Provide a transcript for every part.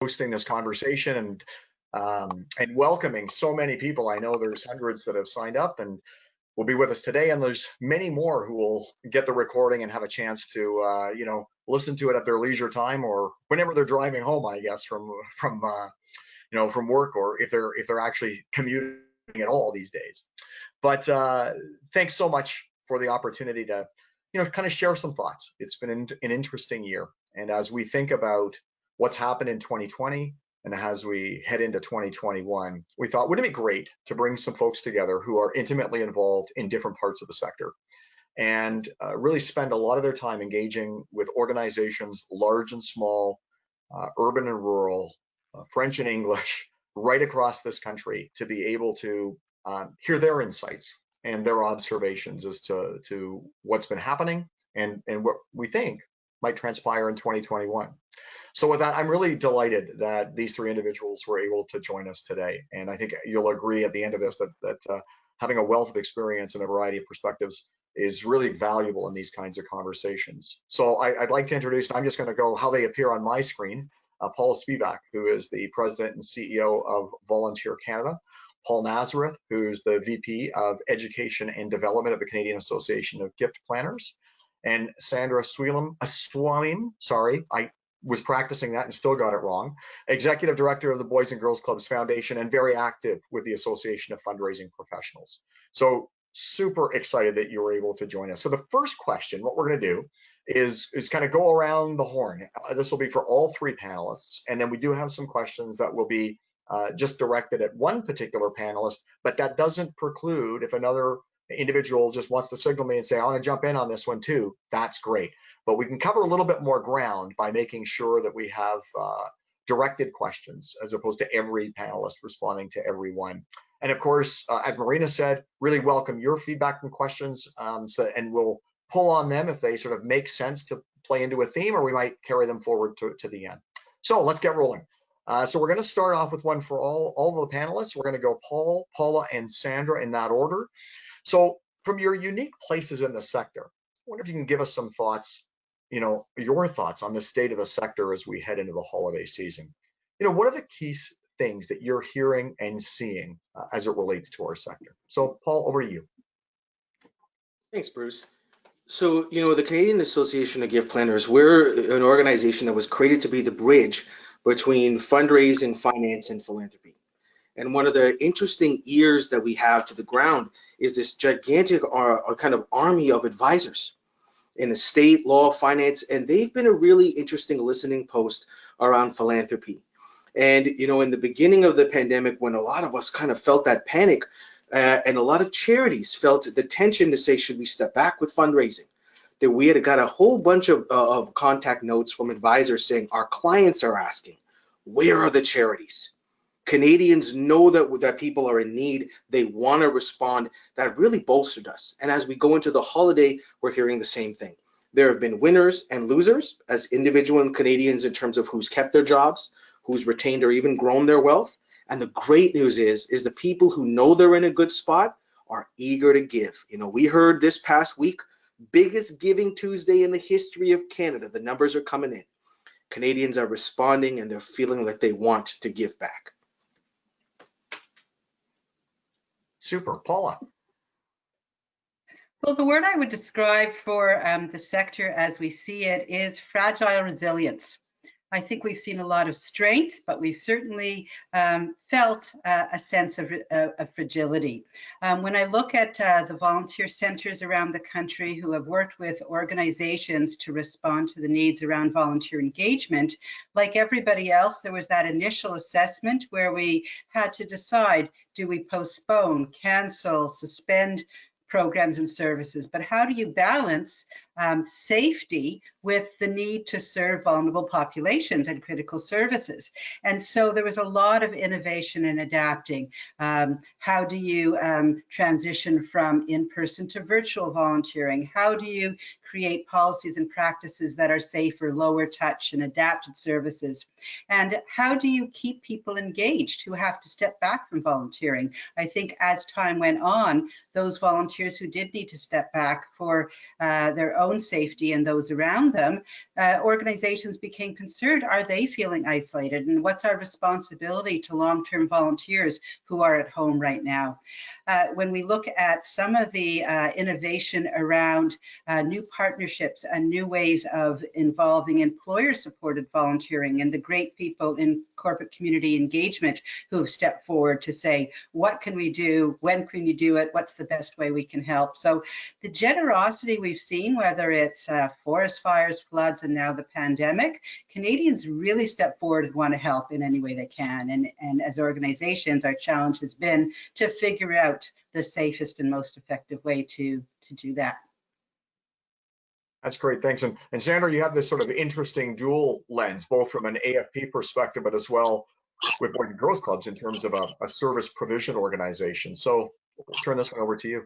hosting this conversation and welcoming so many people. I know there's hundreds that have signed up and will be with us today, and there's many more who will get the recording and have a chance to listen to it at their leisure time or whenever they're driving home, I guess, from work, or if they're actually commuting at all these days. But thanks so much for the opportunity to kind of share some thoughts. It's been an interesting year, and as we think about what's happened in 2020 and as we head into 2021, we thought, wouldn't it be great to bring some folks together who are intimately involved in different parts of the sector and really spend a lot of their time engaging with organizations, large and small, urban and rural, French and English, right across this country, to be able to hear their insights and their observations as to what's been happening and what we think might transpire in 2021. So with that, I'm really delighted that these three individuals were able to join us today. And I think you'll agree at the end of this that having a wealth of experience and a variety of perspectives is really valuable in these kinds of conversations. So I'd like to introduce, and I'm just going to go how they appear on my screen, Paul Speevak, who is the President and CEO of Volunteer Canada, Paul Nazareth, who's the VP of Education and Development of the Canadian Association of Gift Planners, and Sandra Sualim, sorry, I was practicing that and still got it wrong, Executive Director of the Boys and Girls Clubs Foundation and very active with the Association of Fundraising Professionals. So super excited that you were able to join us. So the first question, what we're going to do is kind of go around the horn. This will be for all three panelists, and then we do have some questions that will be just directed at one particular panelist, but that doesn't preclude if another individual just wants to signal me and say, I want to jump in on this one too, that's great. But we can cover a little bit more ground by making sure that we have directed questions as opposed to every panelist responding to every one. And of course, as Marina said, really welcome your feedback and questions, and we'll pull on them if they sort of make sense to play into a theme, or we might carry them forward to the end. So let's get rolling. So we're going to start off with one for all of the panelists. We're going to go Paul, Paula, and Sandra in that order. So from your unique places in the sector, I wonder if you can give us some thoughts, your thoughts on the state of the sector as we head into the holiday season. What are the key things that you're hearing and seeing as it relates to our sector? So Paul, over to you. Thanks, Bruce. So, the Canadian Association of Gift Planners, we're an organization that was created to be the bridge between fundraising, finance, and philanthropy. And one of the interesting ears that we have to the ground is this gigantic kind of army of advisors in the state, law, finance, and they've been a really interesting listening post around philanthropy. And, in the beginning of the pandemic, when a lot of us kind of felt that panic, and a lot of charities felt the tension to say, should we step back with fundraising? That we had got a whole bunch of contact notes from advisors saying, our clients are asking, where are the charities? Canadians know that people are in need. They want to respond. That really bolstered us. And as we go into the holiday, we're hearing the same thing. There have been winners and losers as individual Canadians in terms of who's kept their jobs, who's retained or even grown their wealth. And the great news is the people who know they're in a good spot are eager to give. We heard this past week, biggest Giving Tuesday in the history of Canada. The numbers are coming in. Canadians are responding and they're feeling like they want to give back. Super. Paula. Well, the word I would describe for the sector as we see it is fragile resilience. I think we've seen a lot of strength, but we've certainly felt a sense of fragility. When I look at the volunteer centers around the country who have worked with organizations to respond to the needs around volunteer engagement, like everybody else, there was that initial assessment where we had to decide, do we postpone, cancel, suspend programs and services, but how do you balance safety with the need to serve vulnerable populations and critical services? And so there was a lot of innovation and adapting. How do you transition from in-person to virtual volunteering? How do you create policies and practices that are safer, lower touch and adapted services? And how do you keep people engaged who have to step back from volunteering? I think as time went on, those volunteers who did need to step back for their own own safety and those around them, organizations became concerned. Are they feeling isolated? And what's our responsibility to long-term volunteers who are at home right now? When we look at some of the innovation around new partnerships and new ways of involving employer-supported volunteering and the great people in corporate community engagement who have stepped forward to say, what can we do? When can you do it? What's the best way we can help? So the generosity we've seen, whether it's forest fires, floods, and now the pandemic, Canadians really step forward and want to help in any way they can. And as organizations, our challenge has been to figure out the safest and most effective way to do that. That's great, thanks. And Sandra, you have this sort of interesting dual lens, both from an AFP perspective, but as well with Boys and Girls Clubs in terms of a service provision organization. So I'll turn this one over to you.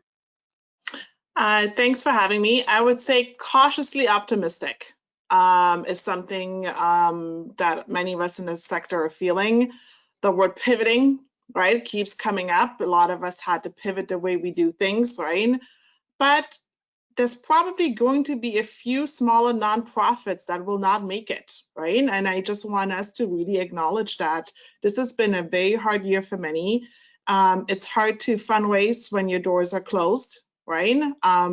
Thanks for having me. I would say cautiously optimistic is something that many of us in this sector are feeling. The word pivoting, right, keeps coming up. A lot of us had to pivot the way we do things, right? But there's probably going to be a few smaller nonprofits that will not make it, right? And I just want us to really acknowledge that this has been a very hard year for many. It's hard to fundraise when your doors are closed, right?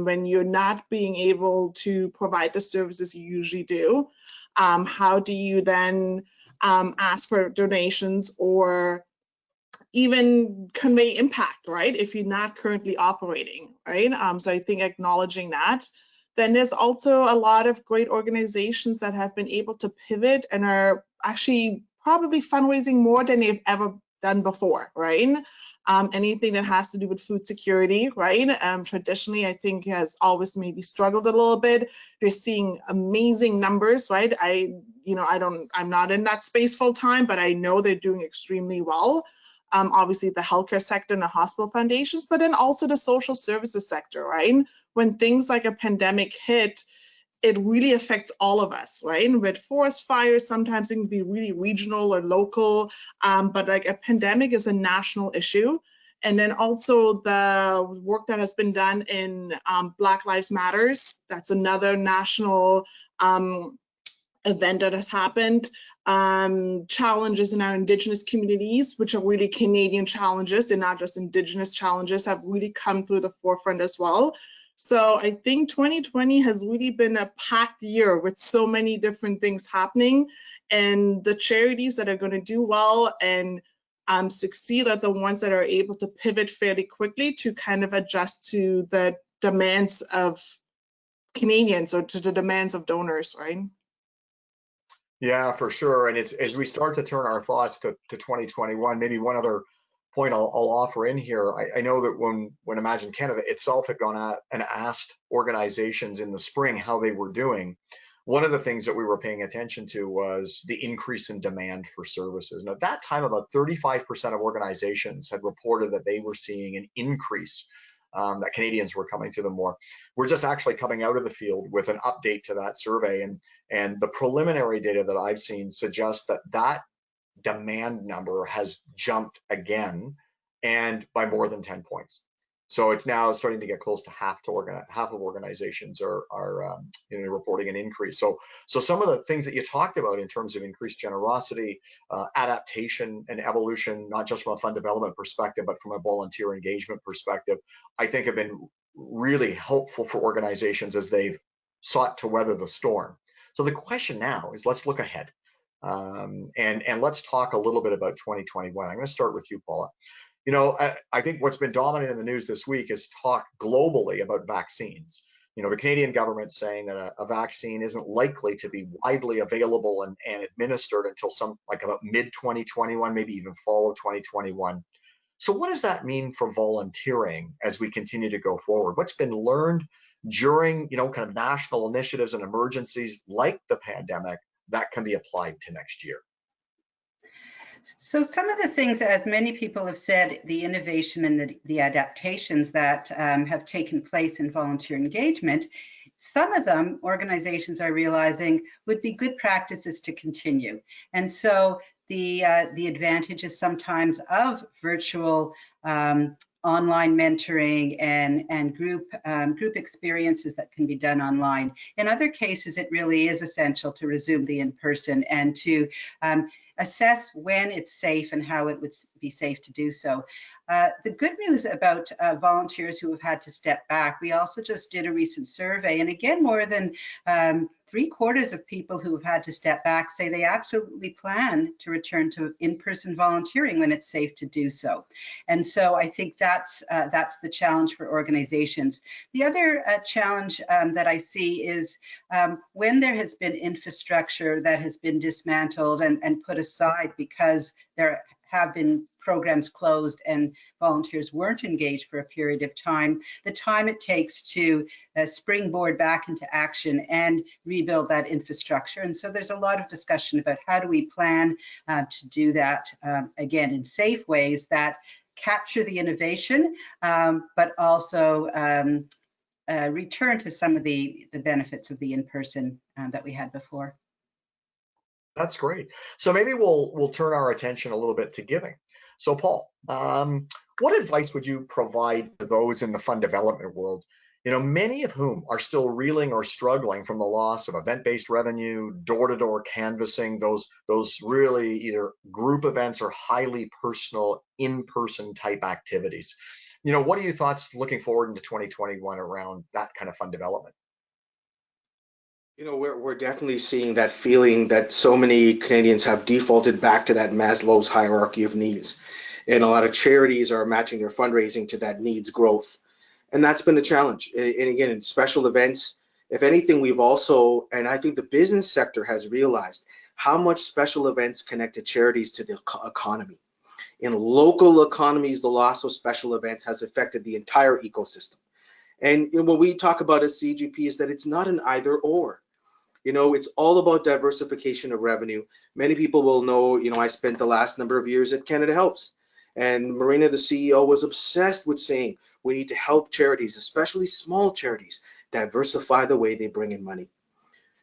When you're not being able to provide the services you usually do. How do you then ask for donations or even convey impact, right, if you're not currently operating, right? So I think acknowledging that. Then there's also a lot of great organizations that have been able to pivot and are actually probably fundraising more than they've ever done before, right? Anything that has to do with food security, right? Traditionally, I think has always maybe struggled a little bit. You're seeing amazing numbers, right? I'm not in that space full time, but I know they're doing extremely well. Obviously the healthcare sector and the hospital foundations, but then also the social services sector, right? When things like a pandemic hit, it really affects all of us, right? With forest fires, sometimes it can be really regional or local, but like a pandemic is a national issue. And then also the work that has been done in Black Lives Matters, that's another national event that has happened. Challenges in our Indigenous communities, which are really Canadian challenges, they're not just Indigenous challenges, have really come through the forefront as well. So I think 2020 has really been a packed year with so many different things happening, and the charities that are going to do well and succeed are the ones that are able to pivot fairly quickly to kind of adjust to the demands of Canadians or to the demands of donors, right? Yeah, for sure. And it's as we start to turn our thoughts to 2021, maybe one other point I'll offer in here. I know that when Imagine Canada itself had gone out and asked organizations in the spring how they were doing, one of the things that we were paying attention to was the increase in demand for services. And at that time, about 35% of organizations had reported that they were seeing an increase, that Canadians were coming to them more. We're just actually coming out of the field with an update to that survey, and the preliminary data that I've seen suggests that demand number has jumped again, and by more than 10 points. So it's now starting to get close to half of organizations are reporting an increase. So some of the things that you talked about in terms of increased generosity, adaptation and evolution, not just from a fund development perspective, but from a volunteer engagement perspective, I think have been really helpful for organizations as they've sought to weather the storm. So the question now is, let's look ahead. And let's talk a little bit about 2021. I'm going to start with you, Paula. You know, I think what's been dominant in the news this week is talk globally about vaccines. You know, the Canadian government saying that a vaccine isn't likely to be widely available and administered until about mid-2021, maybe even fall of 2021. So what does that mean for volunteering as we continue to go forward? What's been learned during, kind of national initiatives and emergencies like the pandemic that can be applied to next year? So some of the things, as many people have said, the innovation and the adaptations that have taken place in volunteer engagement, some of them organizations are realizing would be good practices to continue. And so the advantages sometimes of virtual online mentoring and group experiences that can be done online. In other cases, it really is essential to resume the in-person and to assess when it's safe and how it would be safe to do so. The good news about volunteers who have had to step back, we also just did a recent survey, and again, more than 3/4 of people who have had to step back say they absolutely plan to return to in-person volunteering when it's safe to do so. And so I think that's the challenge for organizations. The other challenge that I see is when there has been infrastructure that has been dismantled and put aside because there have been programs closed and volunteers weren't engaged for a period of time, the time it takes to springboard back into action and rebuild that infrastructure. And so there's a lot of discussion about how do we plan to do that, again, in safe ways that capture the innovation, but also return to some of the benefits of the in-person that we had before. That's great. So maybe we'll turn our attention a little bit to giving. So Paul, what advice would you provide to those in the fund development world, many of whom are still reeling or struggling from the loss of event-based revenue, door-to-door canvassing, those really either group events or highly personal in-person type activities? What are your thoughts looking forward into 2021 around that kind of fund development? We're definitely seeing that feeling that so many Canadians have defaulted back to that Maslow's hierarchy of needs. And a lot of charities are matching their fundraising to that needs growth. And that's been a challenge. And again, in special events, if anything, we've also, and I think the business sector has realized how much special events connected charities to the economy. In local economies, the loss of special events has affected the entire ecosystem. And what we talk about at CAGP is that it's not an either or. It's all about diversification of revenue. Many people will know, I spent the last number of years at Canada Helps. And Marina, the CEO, was obsessed with saying we need to help charities, especially small charities, diversify the way they bring in money.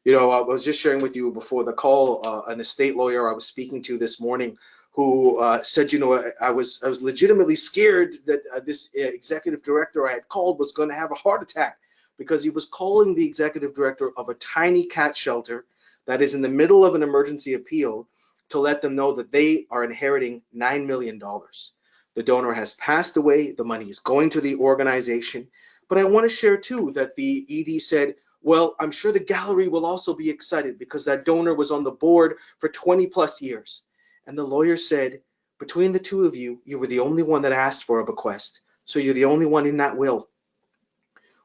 I was just sharing with you before the call, an estate lawyer I was speaking to this morning who said, I was legitimately scared that this executive director I had called was going to have a heart attack, because he was calling the executive director of a tiny cat shelter that is in the middle of an emergency appeal to let them know that they are inheriting $9 million. The donor has passed away, the money is going to the organization. But I want to share too that the ED said, well, I'm sure the gallery will also be excited because that donor was on the board for 20 plus years. And the lawyer said, between the two of you, you were the only one that asked for a bequest. So you're the only one in that will.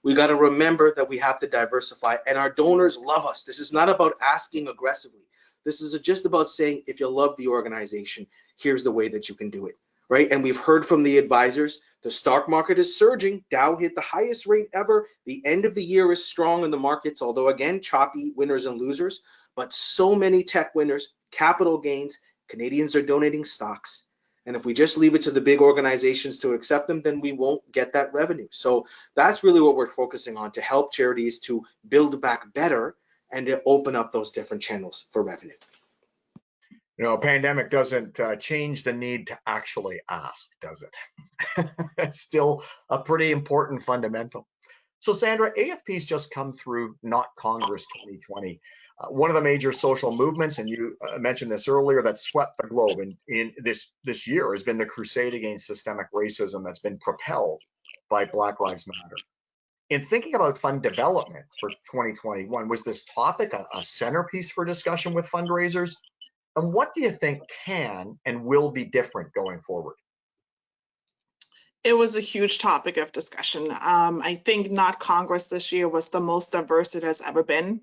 We got to remember that we have to diversify, and our donors love us. This is not about asking aggressively. This is just about saying, if you love the organization, here's the way that you can do it, right? And we've heard from the advisors, the stock market is surging. Dow hit the highest rate ever. The end of the year is strong in the markets, although again, choppy winners and losers, but so many tech winners, capital gains, Canadians are donating stocks. And if we just leave it to the big organizations to accept them, then we won't get that revenue. So that's really what we're focusing on, to help charities to build back better and to open up those different channels for revenue. A pandemic doesn't change the need to actually ask, does it? It's still a pretty important fundamental. So Sandra, AFP's just come through Not Congress 2020. One of the major social movements, and you mentioned this earlier, that swept the globe in this year has been the crusade against systemic racism that's been propelled by Black Lives Matter. In thinking about fund development for 2021, was this topic a centerpiece for discussion with fundraisers? And what do you think can and will be different going forward? It was a huge topic of discussion. I think Not Congress this year was the most diverse it has ever been.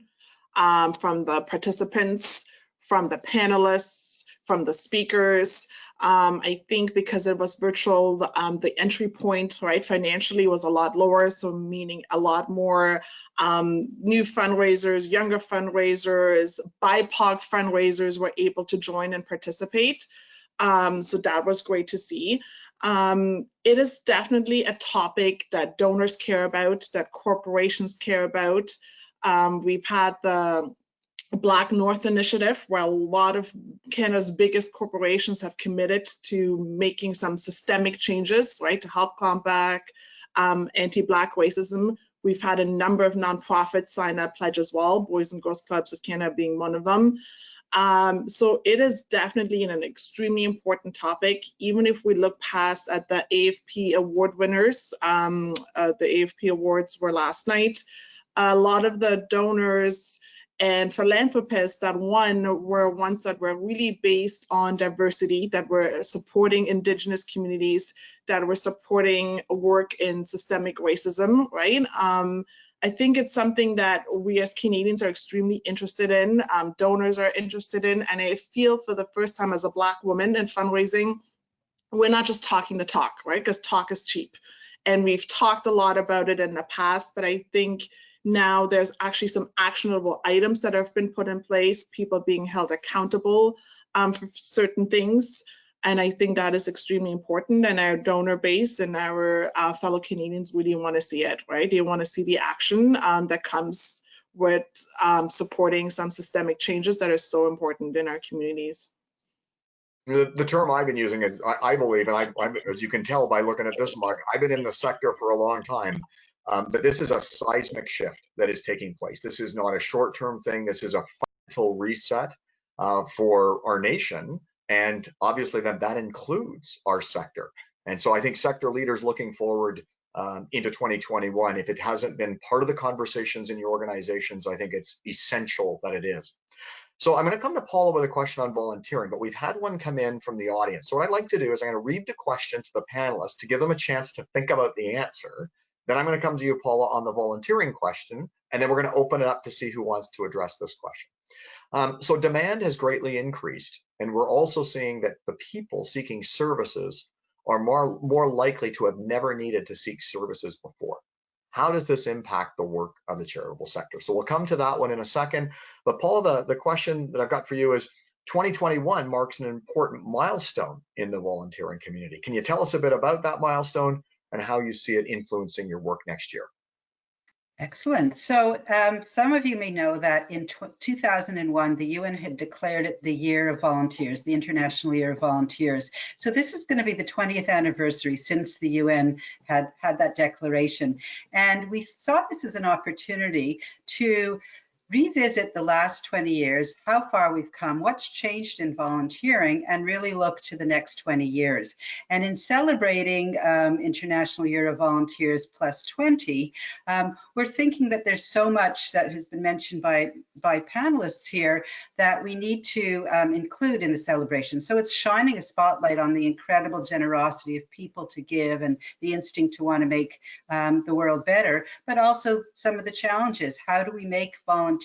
From the participants, from the panelists, from the speakers. I think because it was virtual, the entry point, right, financially was a lot lower, so meaning a lot more new fundraisers, younger fundraisers, BIPOC fundraisers were able to join and participate. So that was great to see. It is definitely a topic that donors care about, that corporations care about. We've had the Black North Initiative, where a lot of Canada's biggest corporations have committed to making some systemic changes, right, to help combat anti-Black racism. We've had a number of nonprofits sign that pledge as well, Boys and Girls Clubs of Canada being one of them. So it is definitely an extremely important topic. Even if we look past at the AFP award winners, the AFP awards were last night. A lot of the donors and philanthropists that won were ones that were really based on diversity, that were supporting Indigenous communities, that were supporting work in systemic racism, right? I think it's something that we as Canadians are extremely interested in, donors are interested in, and I feel for the first time as a Black woman in fundraising, we're not just talking the talk, right? Because talk is cheap. And we've talked a lot about it in the past, but I think now there's actually some actionable items that have been put in place, people being held accountable for certain things. And I think that is extremely important, and our donor base and our fellow Canadians really want to see it, right? They want to see the action that comes with supporting some systemic changes that are so important in our communities. The term I've been using is, I believe, and as you can tell by looking at this mug, I've been in the sector for a long time, that this is a seismic shift that is taking place. This is not a short-term thing. This is a fundamental reset for our nation. And obviously that includes our sector. And so I think sector leaders looking forward into 2021, if it hasn't been part of the conversations in your organizations, I think it's essential that it is. So I'm going to come to Paula with a question on volunteering, but we've had one come in from the audience. So what I'd like to do is I'm going to read the question to the panelists to give them a chance to think about the answer. Then I'm going to come to you, Paula, on the volunteering question, and then we're going to open it up to see who wants to address this question. So demand has greatly increased, and we're also seeing that the people seeking services are more likely to have never needed to seek services before. How does this impact the work of the charitable sector? So we'll come to that one in a second. But Paula, the question that I've got for you is, 2021 marks an important milestone in the volunteering community. Can you tell us a bit about that milestone and how you see it influencing your work next year? Excellent. So some of you may know that in 2001, the UN had declared it the Year of Volunteers, the International Year of Volunteers. So this is going to be the 20th anniversary since the UN had that declaration. And we saw this as an opportunity to revisit the last 20 years, how far we've come, what's changed in volunteering, and really look to the next 20 years. And in celebrating International Year of Volunteers plus 20, we're thinking that there's so much that has been mentioned by panelists here that we need to include in the celebration. So it's shining a spotlight on the incredible generosity of people to give and the instinct to want to make the world better, but also some of the challenges. How do we make volunteering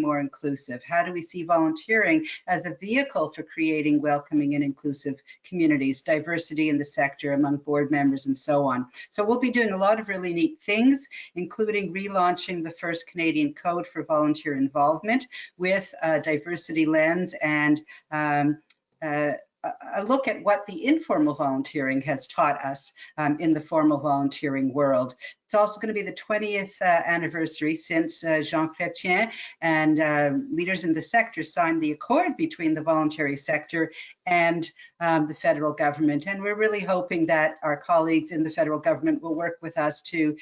more inclusive? How do we see volunteering as a vehicle for creating welcoming and inclusive communities, diversity in the sector among board members, and so on? So we'll be doing a lot of really neat things, including relaunching the first Canadian Code for Volunteer Involvement with a diversity lens and a look at what the informal volunteering has taught us in the formal volunteering world. It's also going to be the 20th anniversary since Jean Chrétien and leaders in the sector signed the accord between the voluntary sector and the federal government. And we're really hoping that our colleagues in the federal government will work with us to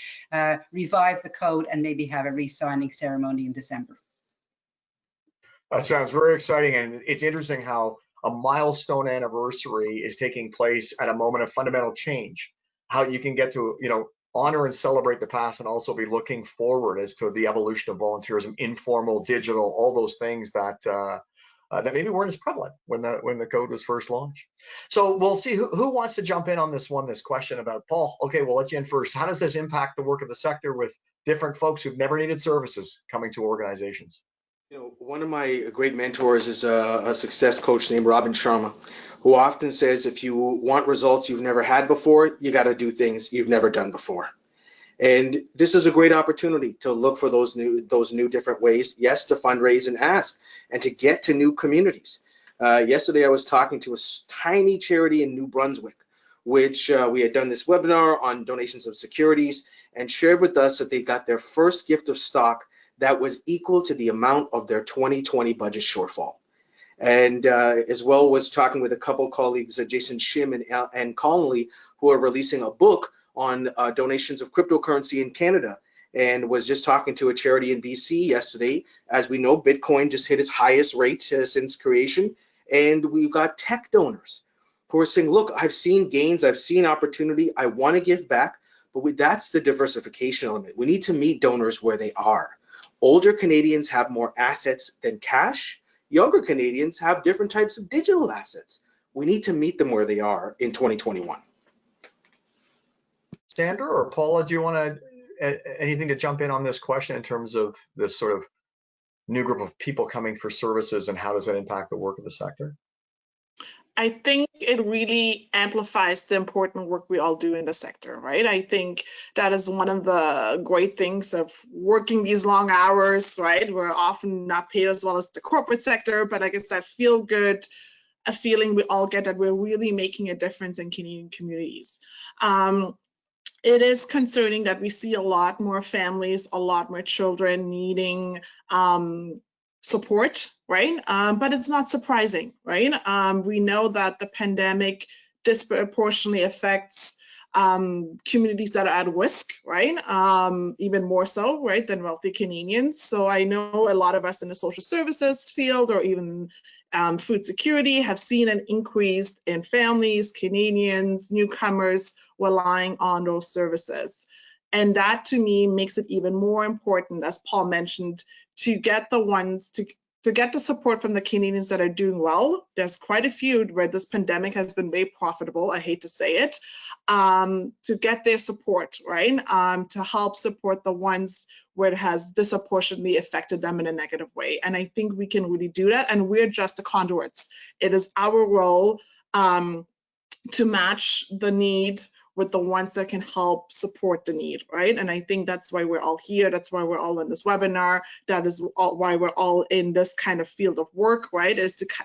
revive the code and maybe have a re-signing ceremony in December. That sounds very exciting, and it's interesting how a milestone anniversary is taking place at a moment of fundamental change. How you can get to, honor and celebrate the past and also be looking forward as to the evolution of volunteerism, informal, digital, all those things that that maybe weren't as prevalent when the code was first launched. So we'll see who wants to jump in on this question about Paul. Okay, we'll let you in first. How does this impact the work of the sector with different folks who've never needed services coming to organizations? One of my great mentors is a success coach named Robin Sharma, who often says, if you want results you've never had before, you got to do things you've never done before. And this is a great opportunity to look for those new different ways, yes, to fundraise and ask, and to get to new communities. Yesterday I was talking to a tiny charity in New Brunswick, which we had done this webinar on donations of securities, and shared with us that they got their first gift of stock that was equal to the amount of their 2020 budget shortfall. And as well was talking with a couple colleagues, Jason Shim and Connolly, who are releasing a book on donations of cryptocurrency in Canada, and was just talking to a charity in BC yesterday. As we know, Bitcoin just hit its highest rate since creation, and we've got tech donors who are saying, look, I've seen gains, I've seen opportunity, I want to give back, but that's the diversification element. We need to meet donors where they are. Older Canadians have more assets than cash. Younger Canadians have different types of digital assets. We need to meet them where they are in 2021. Sandra or Paula, do you want to anything to jump in on this question in terms of this sort of new group of people coming for services, and how does that impact the work of the sector? I think it really amplifies the important work we all do in the sector, right? I think that is one of the great things of working these long hours, right? We're often not paid as well as the corporate sector, but I guess that feel good, a feeling we all get that we're really making a difference in Canadian communities. It is concerning that we see a lot more families, a lot more children needing support, right? But it's not surprising, right? We know that the pandemic disproportionately affects communities that are at risk, right? Even more so, right, than wealthy Canadians. So I know a lot of us in the social services field, or even food security, have seen an increase in families, Canadians, newcomers relying on those services. And that to me makes it even more important, as Paul mentioned, to get the ones to get the support from the Canadians that are doing well. There's quite a few where this pandemic has been very profitable, I hate to say it, to get their support, right? To help support the ones where it has disproportionately affected them in a negative way. And I think we can really do that, and we're just the conduits. It is our role to match the need with the ones that can help support the need, right? And I think that's why we're all here. That's why we're all in this webinar. That is why we're all in this kind of field of work, right?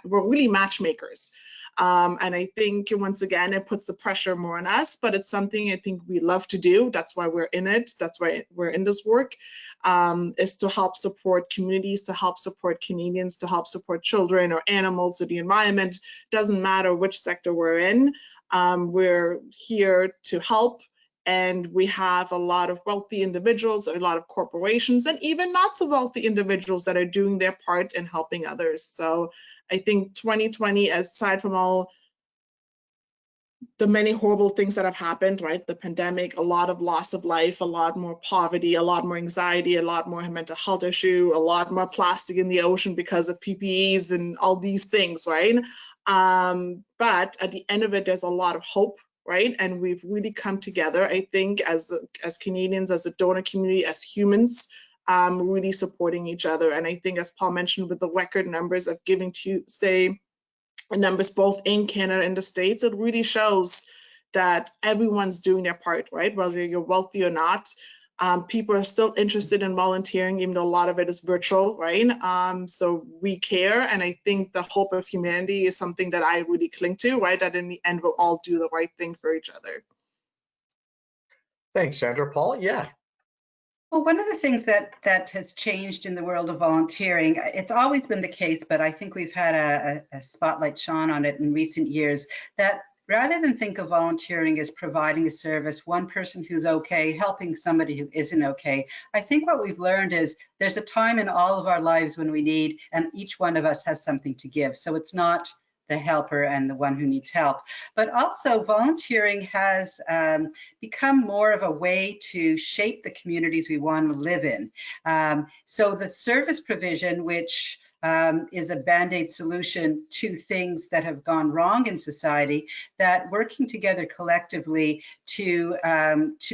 We're really matchmakers. And I think, once again, it puts the pressure more on us, but it's something I think we love to do. That's why we're in it. That's why we're in this work, is to help support communities, to help support Canadians, to help support children or animals or the environment. Doesn't matter which sector we're in. We're here to help, and we have a lot of wealthy individuals, a lot of corporations, and even not so wealthy individuals that are doing their part in helping others. So I think 2020, aside from all the many horrible things that have happened, right? The pandemic, a lot of loss of life, a lot more poverty, a lot more anxiety, a lot more mental health issue, a lot more plastic in the ocean because of PPEs and all these things, right? But at the end of it, there's a lot of hope, right? And we've really come together, I think, as Canadians, as a donor community, as humans, really supporting each other. And I think, as Paul mentioned, with the record numbers of Giving Tuesday, numbers both in Canada and the States, it really shows that everyone's doing their part, right? Whether you're wealthy or not, people are still interested in volunteering, even though a lot of it is virtual, right? So we care, and I think the hope of humanity is something that I really cling to, right? That in the end, we'll all do the right thing for each other. Thanks, Sandra. Paul, yeah. Well, one of the things that has changed in the world of volunteering, it's always been the case, but I think we've had a spotlight shone on it in recent years, that rather than think of volunteering as providing a service, one person who's okay, helping somebody who isn't okay, I think what we've learned is there's a time in all of our lives when we need, and each one of us has something to give. So it's not the helper and the one who needs help. But also volunteering has become more of a way to shape the communities we want to live in. So the service provision, which is a band-aid solution to things that have gone wrong in society, that working together collectively to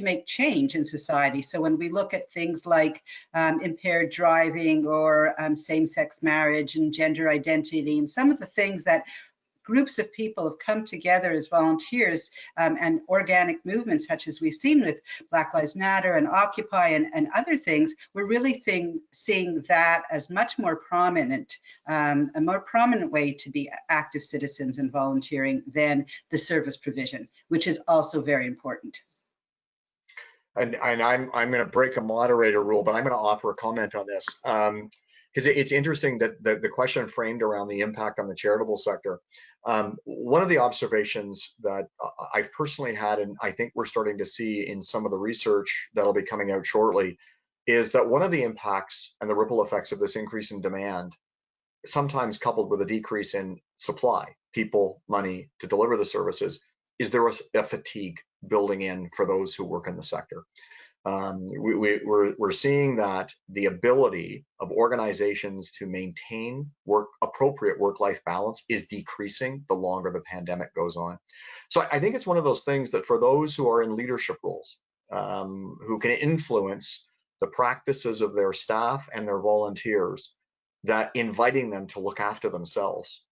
make change in society. So when we look at things like impaired driving or same-sex marriage and gender identity, and some of the things that groups of people have come together as volunteers and organic movements, such as we've seen with Black Lives Matter and Occupy and other things, we're really seeing that as much more prominent, a more prominent way to be active citizens and volunteering than the service provision, which is also very important. And I'm going to break a moderator rule, but I'm going to offer a comment on this because it's interesting that the question framed around the impact on the charitable sector. One of the observations that I've personally had, and I think we're starting to see in some of the research that'll be coming out shortly, is that one of the impacts and the ripple effects of this increase in demand, sometimes coupled with a decrease in supply, people, money to deliver the services, is there a fatigue building in for those who work in the sector. We're seeing that the ability of organizations to maintain appropriate work-life balance is decreasing the longer the pandemic goes on. So I think it's one of those things that for those who are in leadership roles, who can influence the practices of their staff and their volunteers, that inviting them to look after themselves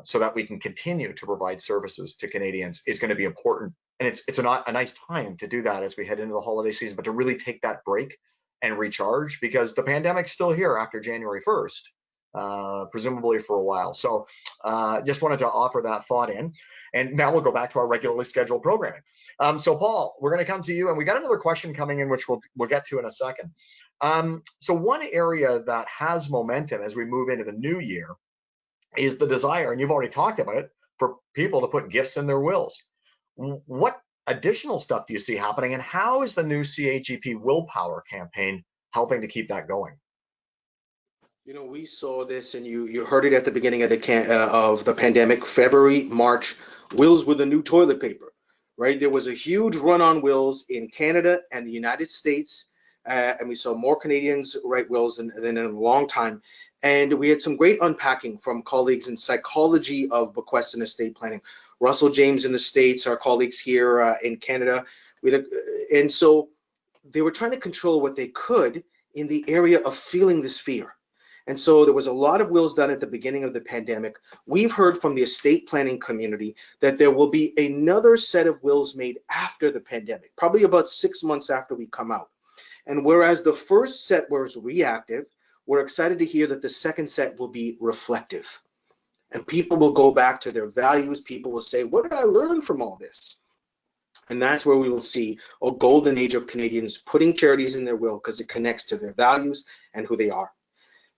so that we can continue to provide services to Canadians is going to be important. And it's a nice time to do that as we head into the holiday season, but to really take that break and recharge, because the pandemic's still here after January 1st, presumably for a while. So just wanted to offer that thought in. And now we'll go back to our regularly scheduled programming. So Paul, we're going to come to you, and we got another question coming in, which we'll get to in a second. So one area that has momentum as we move into the new year is the desire, and you've already talked about it, for people to put gifts in their wills. What additional stuff do you see happening, and how is the new CAGP Willpower Campaign helping to keep that going? You know, we saw this, and you heard it at the beginning of the pandemic, February, March. Wills with the new toilet paper, right? There was a huge run on wills in Canada and the United States, and we saw more Canadians write wills than in a long time. And we had some great unpacking from colleagues in psychology of bequests and estate planning. Russell James in the States, our colleagues here in Canada. And so they were trying to control what they could in the area of feeling this fear. And so there was a lot of wills done at the beginning of the pandemic. We've heard from the estate planning community that there will be another set of wills made after the pandemic, probably about 6 months after we come out. And whereas the first set was reactive, we're excited to hear that the second set will be reflective. And people will go back to their values. People will say, what did I learn from all this? And that's where we will see a golden age of Canadians putting charities in their will, because it connects to their values and who they are.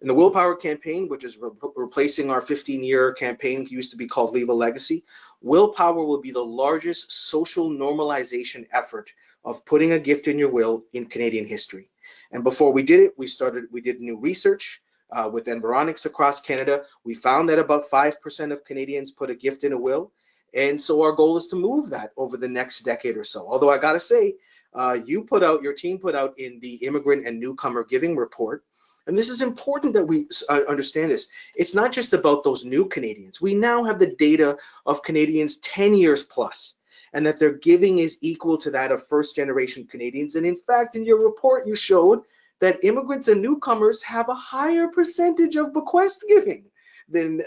In the Willpower Campaign, which is replacing our 15-year campaign, used to be called Leave a Legacy, Willpower will be the largest social normalization effort of putting a gift in your will in Canadian history. And before we did it, we did new research with Environics across Canada. We found that about 5% of Canadians put a gift in a will. And so our goal is to move that over the next decade or so. Although I gotta say, your team put out in the Immigrant and Newcomer Giving Report, and this is important that we understand this. It's not just about those new Canadians. We now have the data of Canadians 10 years plus, and that their giving is equal to that of first-generation Canadians. And in fact, in your report, you showed that immigrants and newcomers have a higher percentage of bequest giving than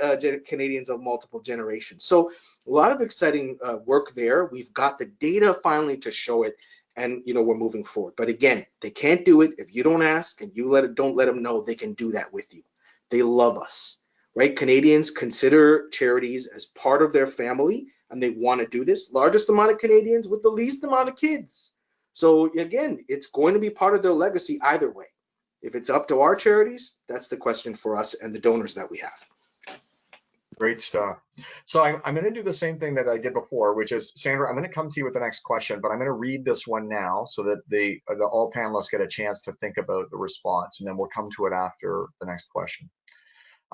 Canadians of multiple generations. So a lot of exciting work there. We've got the data finally to show it, and we're moving forward. But again, they can't do it if you don't ask and you don't let them know they can do that with you. They love us, right? Canadians consider charities as part of their family, and they want to do this. Largest amount of Canadians with the least amount of kids. So again, it's going to be part of their legacy either way. If it's up to our charities, that's the question for us and the donors that we have. Great stuff. So I'm going to do the same thing that I did before, which is, Sandra, I'm going to come to you with the next question, but I'm going to read this one now so that the all panelists get a chance to think about the response, and then we'll come to it after the next question.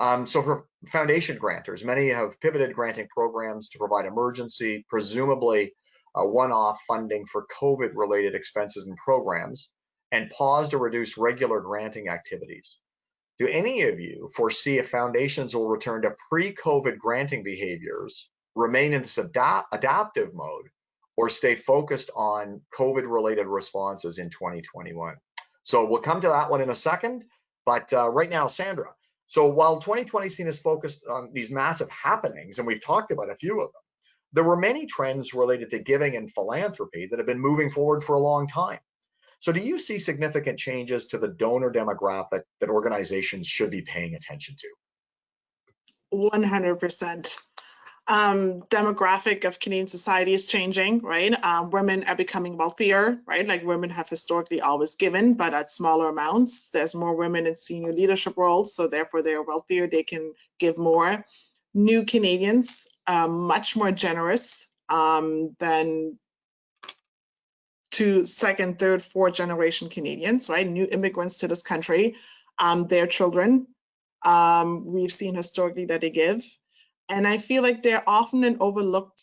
So for foundation grantors, many have pivoted granting programs to provide emergency, presumably one-off funding for COVID-related expenses and programs, and paused or reduced regular granting activities. Do any of you foresee if foundations will return to pre-COVID granting behaviors, remain in this adaptive mode, or stay focused on COVID-related responses in 2021? So we'll come to that one in a second, but right now, Sandra. So while 2020 scene is focused on these massive happenings, and we've talked about a few of them, there were many trends related to giving and philanthropy that have been moving forward for a long time. So do you see significant changes to the donor demographic that organizations should be paying attention to? 100%. Demographic of Canadian society is changing, right? Women are becoming wealthier, right? Like women have historically always given, but at smaller amounts. There's more women in senior leadership roles, so therefore they're wealthier, they can give more. New Canadians, much more generous than to second, third, fourth generation Canadians, right? New immigrants to this country, their children, we've seen historically that they give. And I feel like they're often an overlooked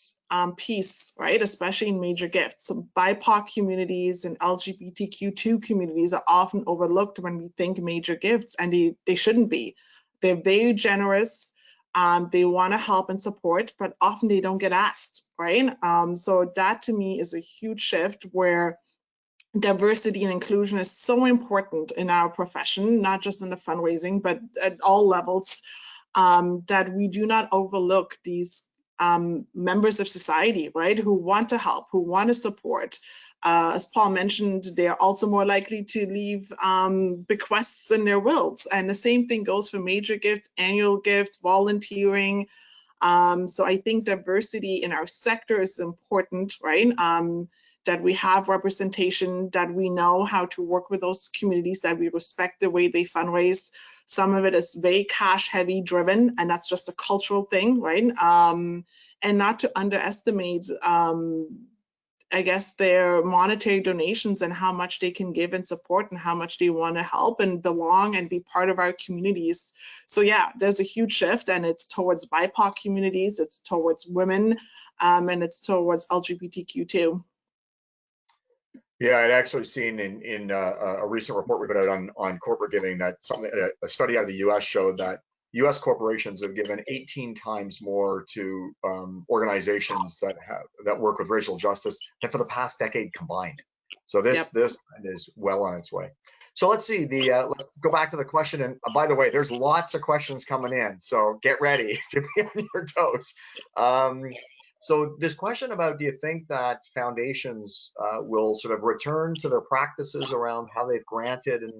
piece, right? Especially in major gifts. So BIPOC communities and LGBTQ2 communities are often overlooked when we think major gifts, and they shouldn't be. They're very generous. They want to help and support, but often they don't get asked, right? So that to me is a huge shift where diversity and inclusion is so important in our profession, not just in the fundraising, but at all levels, that we do not overlook these members of society, right, who want to help, who want to support. As Paul mentioned, they're also more likely to leave bequests in their wills. And the same thing goes for major gifts, annual gifts, volunteering. So I think diversity in our sector is important, right? That we have representation, that we know how to work with those communities, that we respect the way they fundraise. Some of it is very cash heavy driven, and that's just a cultural thing, right? And not to underestimate, I guess, their monetary donations and how much they can give and support and how much they want to help and belong and be part of our communities. So yeah, there's a huge shift, and it's towards BIPOC communities, it's towards women, and it's towards LGBTQ too. Yeah, I'd actually seen in a recent report we put out on corporate giving that a study out of the U.S. showed that U.S. corporations have given 18 times more to organizations that work with racial justice than for the past decade combined. So this is well on its way. So let's see let's go back to the question. And by the way, there's lots of questions coming in, so get ready to be on your toes. So this question about, do you think that foundations will sort of return to their practices around how they've granted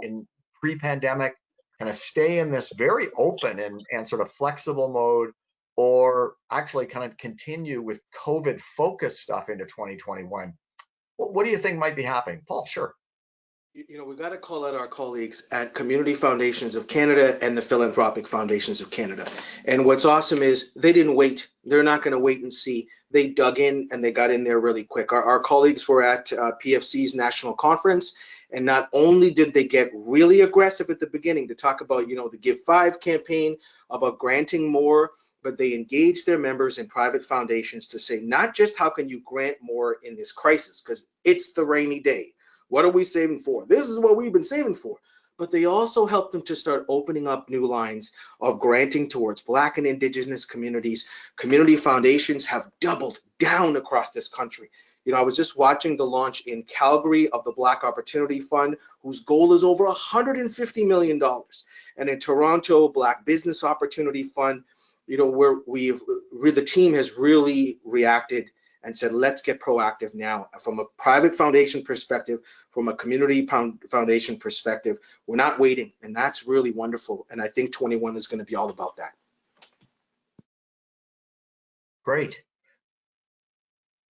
in pre-pandemic, kind of stay in this very open and sort of flexible mode, or actually kind of continue with COVID focused stuff into 2021? What do you think might be happening? Paul, sure. You know, we got to call out our colleagues at Community Foundations of Canada and the Philanthropic Foundations of Canada. And what's awesome is they didn't wait. They're not going to wait and see. They dug in and they got in there really quick. Our colleagues were at PFC's national conference, and not only did they get really aggressive at the beginning to talk about, you know, the Give 5 campaign, about granting more, but they engaged their members in private foundations to say, not just how can you grant more in this crisis, because it's the rainy day. What are we saving for? This is what we've been saving for. But they also helped them to start opening up new lines of granting towards Black and Indigenous communities. Community foundations have doubled down across this country. You know, I was just watching the launch in Calgary of the Black Opportunity Fund, whose goal is over $150 million. And in Toronto, Black Business Opportunity Fund, you know, where the team has really reacted and said, let's get proactive now. From a private foundation perspective, from a community foundation perspective, we're not waiting, and that's really wonderful. And I think 21 is going to be all about that. Great.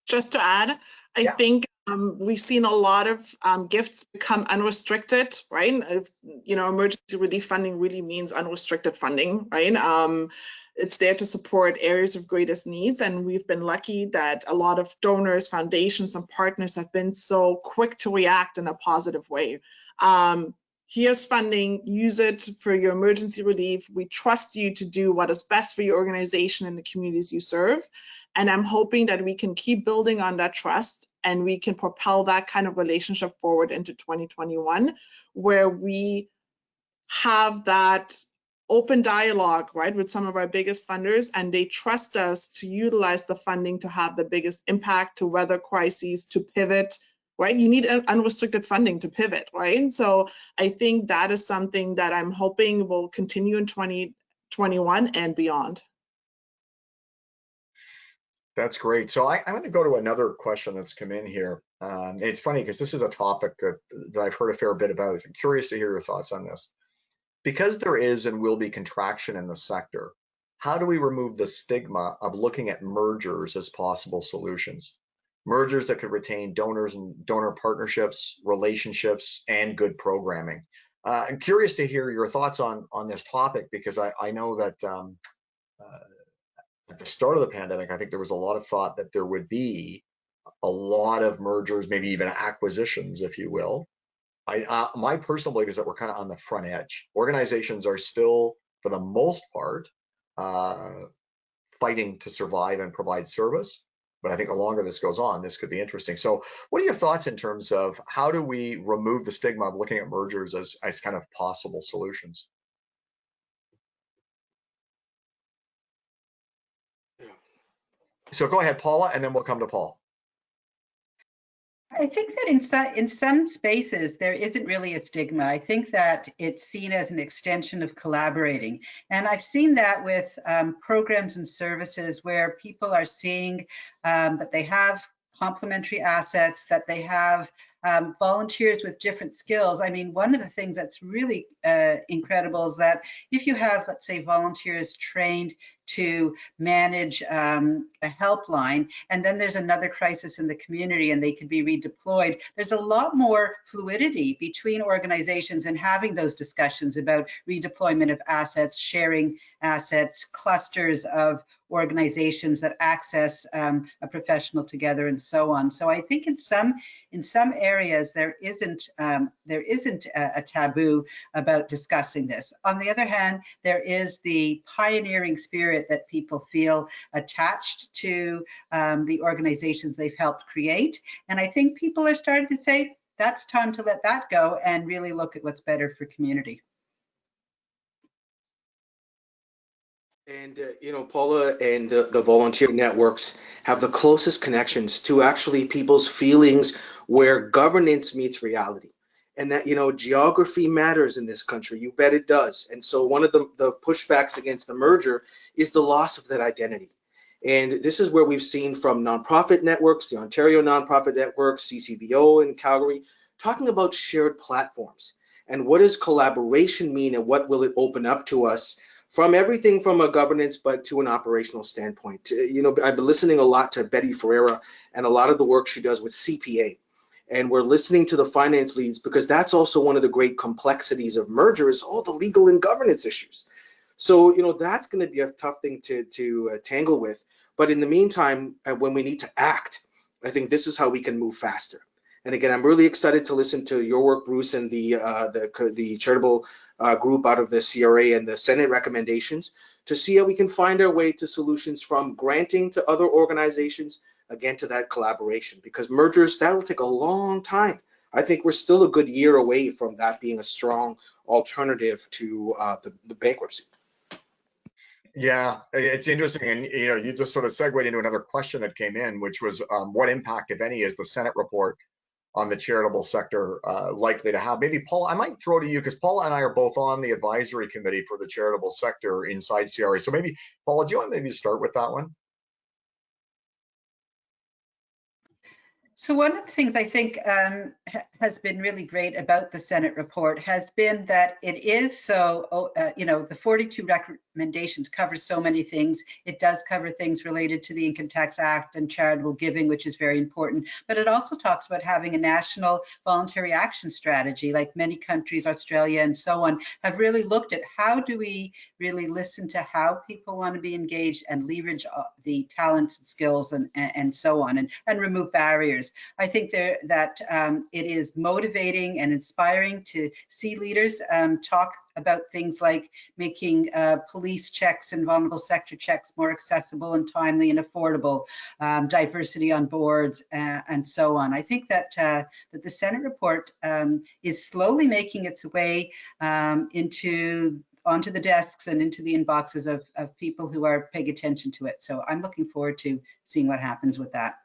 Just to add, I think we've seen a lot of gifts become unrestricted, right? You know, emergency relief funding really means unrestricted funding, right? It's there to support areas of greatest needs, and we've been lucky that a lot of donors, foundations, and partners have been so quick to react in a positive way. Here's funding, use it for your emergency relief. We trust you to do what is best for your organization and the communities you serve. And I'm hoping that we can keep building on that trust, and we can propel that kind of relationship forward into 2021, where we have that open dialogue, right, with some of our biggest funders, and they trust us to utilize the funding to have the biggest impact, to weather crises, to pivot, right? You need unrestricted funding to pivot, right? So I think that is something that I'm hoping will continue in 2021 and beyond. That's great. So I'm going to go to another question that's come in here. It's funny because this is a topic that I've heard a fair bit about. I'm curious to hear your thoughts on this. Because there is and will be contraction in the sector, how do we remove the stigma of looking at mergers as possible solutions? Mergers that could retain donors and donor partnerships, relationships, and good programming. I'm curious to hear your thoughts on this topic, because I know that at the start of the pandemic, I think there was a lot of thought that there would be a lot of mergers, maybe even acquisitions, if you will. My personal belief is that we're kind of on the front edge. Organizations are still, for the most part, fighting to survive and provide service. But I think the longer this goes on, this could be interesting. So what are your thoughts in terms of how do we remove the stigma of looking at mergers as kind of possible solutions? So go ahead, Paula, and then we'll come to Paul. I think that in some spaces, there isn't really a stigma. I think that it's seen as an extension of collaborating. And I've seen that with programs and services where people are seeing that they have complementary assets, that they have volunteers with different skills. I mean, one of the things that's really incredible is that if you have, let's say, volunteers trained to manage a helpline, and then there's another crisis in the community and they could be redeployed, there's a lot more fluidity between organizations and having those discussions about redeployment of assets, sharing assets, clusters of organizations that access a professional together, and so on. So I think in some areas there isn't a taboo about discussing this. On the other hand, there is the pioneering spirit that people feel attached to the organizations they've helped create, and I think people are starting to say that's time to let that go and really look at what's better for community. And, you know, Paula and the volunteer networks have the closest connections to actually people's feelings where governance meets reality. And that, you know, geography matters in this country. You bet it does. And so one of the pushbacks against the merger is the loss of that identity. And this is where we've seen from nonprofit networks, the Ontario Nonprofit Network, CCBO in Calgary, talking about shared platforms. And what does collaboration mean, and what will it open up to us from everything from a governance but to an operational standpoint? You know, I've been listening a lot to Betty Ferreira and a lot of the work she does with CPA. And we're listening to the finance leads because that's also one of the great complexities of mergers, all the legal and governance issues. So, you know, that's going to be a tough thing to tangle with. But in the meantime, when we need to act, I think this is how we can move faster. And again, I'm really excited to listen to your work, Bruce, and the charitable group out of the CRA and the Senate recommendations to see how we can find our way to solutions from granting to other organizations, again, to that collaboration, because mergers, that will take a long time. I think we're still a good year away from that being a strong alternative to the bankruptcy. Yeah, it's interesting, and you know, you just sort of segued into another question that came in, which was what impact, if any, is the Senate report on the charitable sector likely to have? Maybe Paul, I might throw to you, because Paul and I are both on the advisory committee for the charitable sector inside CRA. So maybe, Paula, do you want maybe to start with that one? So one of the things I think has been really great about the Senate report has been that it is so, you know, the 42 recommendations cover so many things. It does cover things related to the Income Tax Act and charitable giving, which is very important. But it also talks about having a national voluntary action strategy, like many countries, Australia and so on, have really looked at how do we really listen to how people want to be engaged and leverage the talents and skills and so on, and remove barriers. I think that it is motivating and inspiring to see leaders talk about things like making police checks and vulnerable sector checks more accessible and timely and affordable, diversity on boards, and so on. I think that the Senate report is slowly making its way onto the desks and into the inboxes of people who are paying attention to it. So I'm looking forward to seeing what happens with that.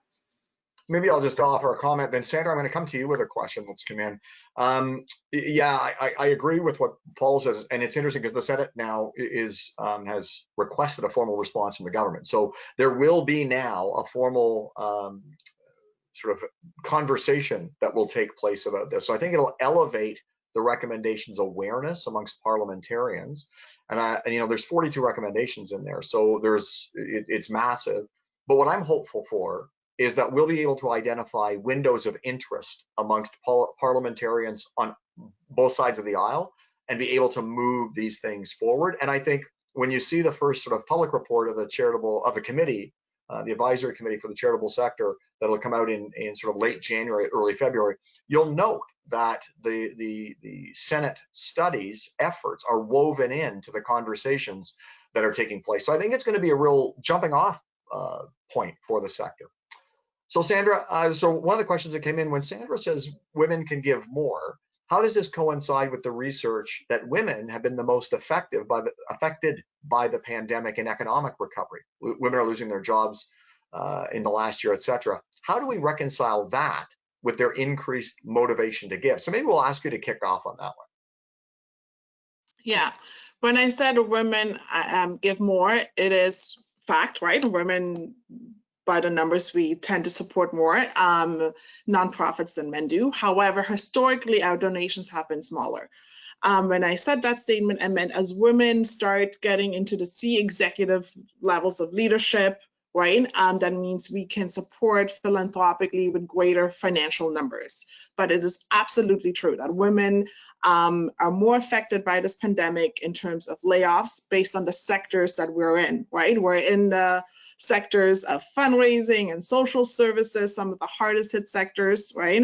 Maybe I'll just offer a comment. Then Sandra, I'm going to come to you with a question that's come in. Yeah, I agree with what Paul says, and it's interesting because the Senate now has requested a formal response from the government. So there will be now a formal sort of conversation that will take place about this. So I think it'll elevate the recommendations awareness amongst parliamentarians. And you know, there's 42 recommendations in there, so it's massive. But what I'm hopeful for is that we'll be able to identify windows of interest amongst parliamentarians on both sides of the aisle and be able to move these things forward. And I think when you see the first sort of public report of the committee, the advisory committee for the charitable sector, that'll come out in sort of late January, early February, you'll note that the Senate studies efforts are woven into the conversations that are taking place. So I think it's going to be a real jumping off point for the sector. So Sandra, so one of the questions that came in, when Sandra says women can give more, how does this coincide with the research that women have been the most affected by the pandemic and economic recovery? Women are losing their jobs in the last year, et cetera. How do we reconcile that with their increased motivation to give? So maybe we'll ask you to kick off on that one. Yeah, when I said women give more, it is fact, right? Women, by the numbers, we tend to support more nonprofits than men do. However, historically, our donations have been smaller. When I said that statement, I meant as women start getting into the C executive levels of leadership, right? That means we can support philanthropically with greater financial numbers. But it is absolutely true that women are more affected by this pandemic in terms of layoffs based on the sectors that we're in, right? We're in the sectors of fundraising and social services, some of the hardest hit sectors, right?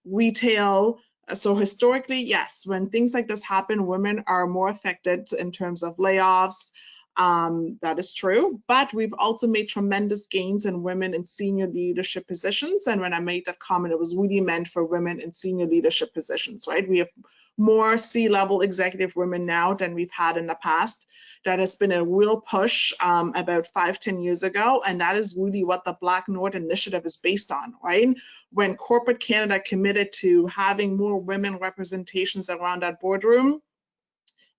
Retail. So historically, yes, when things like this happen, women are more affected in terms of layoffs. That is true, but we've also made tremendous gains in women in senior leadership positions. And when I made that comment, it was really meant for women in senior leadership positions, right? We have more C-level executive women now than we've had in the past. That has been a real push about 5-10 years ago. And that is really what the Black North Initiative is based on, right? When corporate Canada committed to having more women representations around that boardroom,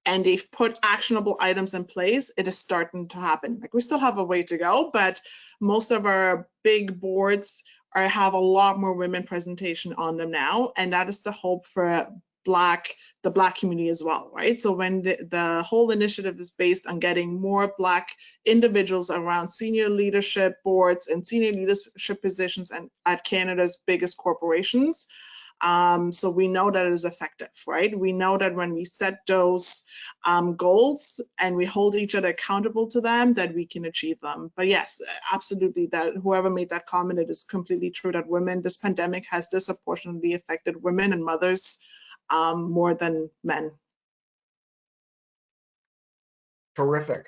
and they've put actionable items in place, it is starting to happen. Like, we still have a way to go, but most of our big boards have a lot more women presentation on them now, and that is the hope for the Black community as well, right? So when the whole initiative is based on getting more Black individuals around senior leadership boards and senior leadership positions and at Canada's biggest corporations. So we know that it is effective, right? We know that when we set those goals and we hold each other accountable to them, that we can achieve them. But yes, absolutely, that whoever made that comment, it is completely true that women, this pandemic has disproportionately affected women and mothers more than men. Terrific.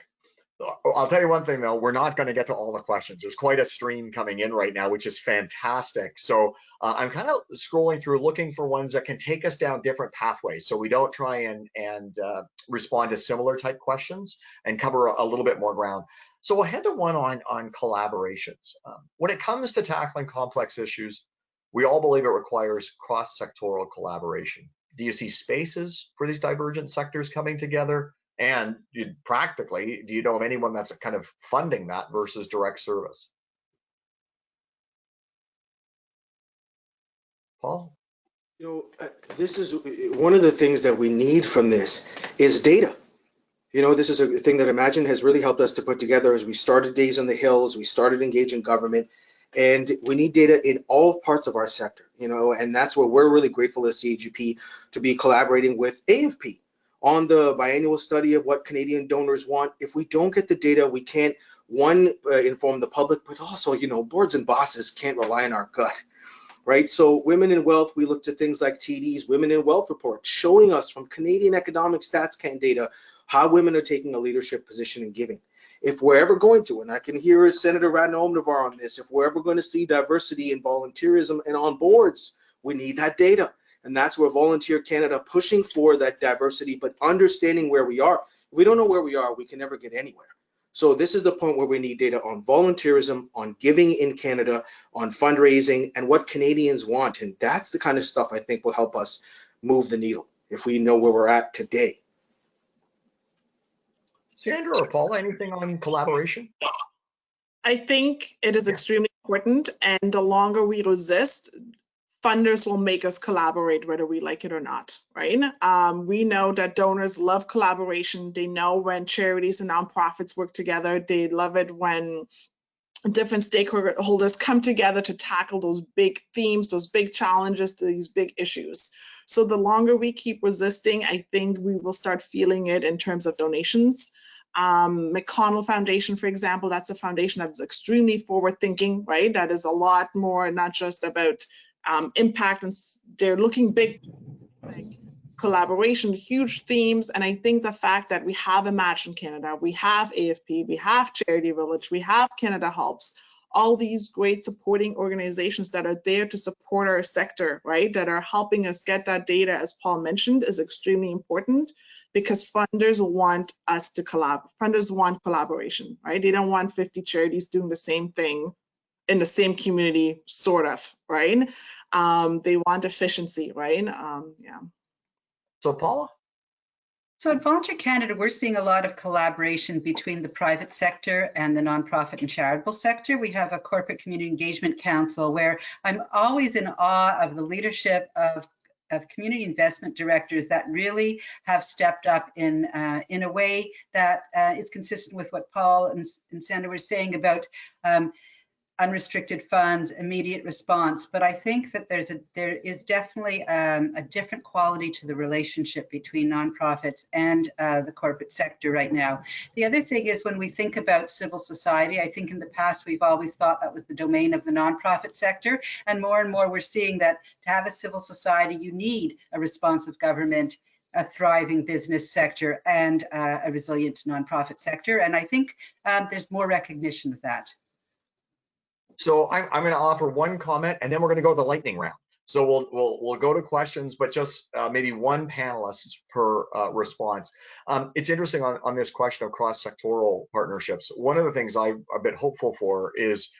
I'll tell you one thing though, we're not going to get to all the questions. There's quite a stream coming in right now, which is fantastic. So I'm kind of scrolling through looking for ones that can take us down different pathways, so we don't try and respond to similar type questions and cover a little bit more ground. So we'll head to one on collaborations. When it comes to tackling complex issues, we all believe it requires cross-sectoral collaboration. Do you see spaces for these divergent sectors coming together? And practically, do you know of anyone that's kind of funding that versus direct service? Paul? You know, this is one of the things that we need from this is data. You know, this is a thing that Imagine has really helped us to put together as we started Days on the Hill, as we started engaging government, and we need data in all parts of our sector, you know, and that's where we're really grateful as CAGP to be collaborating with AFP on the biannual study of what Canadian donors want. If we don't get the data, we can't, one, inform the public, but also, you know, boards and bosses can't rely on our gut, right? So Women in Wealth, we look to things like TD's Women in Wealth report, showing us from Canadian Economic Stats Can data how women are taking a leadership position in giving. If we're ever going to, and I can hear Senator Radna-Omnivar on this, if we're ever going to see diversity and volunteerism and on boards, we need that data. And that's where Volunteer Canada pushing for that diversity, but understanding where we are. If we don't know where we are, we can never get anywhere. So this is the point where we need data on volunteerism, on giving in Canada, on fundraising, and what Canadians want. And that's the kind of stuff I think will help us move the needle if we know where we're at today. Sandra or Paula, anything on collaboration? I think it is extremely important, and the longer we resist funders will make us collaborate whether we like it or not, right? We know that donors love collaboration. They know when charities and nonprofits work together. They love it when different stakeholders come together to tackle those big themes, those big challenges, these big issues. So the longer we keep resisting, I think we will start feeling it in terms of donations. MacDonald Foundation, for example, that's a foundation that's extremely forward thinking, right? That is a lot more, not just about impact, and they're looking big, like collaboration, huge themes. And I think the fact that we have Imagine Canada, we have AFP, we have Charity Village, we have Canada Helps, all these great supporting organizations that are there to support our sector, right, that are helping us get that data, as Paul mentioned, is extremely important, because funders want us to collaborate. Funders want collaboration, right? They don't want 50 charities doing the same thing in the same community, sort of, right? They want efficiency, right? Yeah. So Paula? So at Volunteer Canada, we're seeing a lot of collaboration between the private sector and the nonprofit and charitable sector. We have a corporate community engagement council where I'm always in awe of the leadership of community investment directors that really have stepped up in a way that is consistent with what Paul and Sandra were saying about unrestricted funds, immediate response. But I think that there is definitely a different quality to the relationship between nonprofits and the corporate sector right now. The other thing is, when we think about civil society, I think in the past we've always thought that was the domain of the nonprofit sector, and more we're seeing that to have a civil society, you need a responsive government, a thriving business sector, and a resilient nonprofit sector. And I think there's more recognition of that. So I'm going to offer one comment, and then we're going to go to the lightning round. So we'll go to questions, but just maybe one panelist per response. It's interesting on this question of cross-sectoral partnerships. One of the things I'm a bit hopeful for is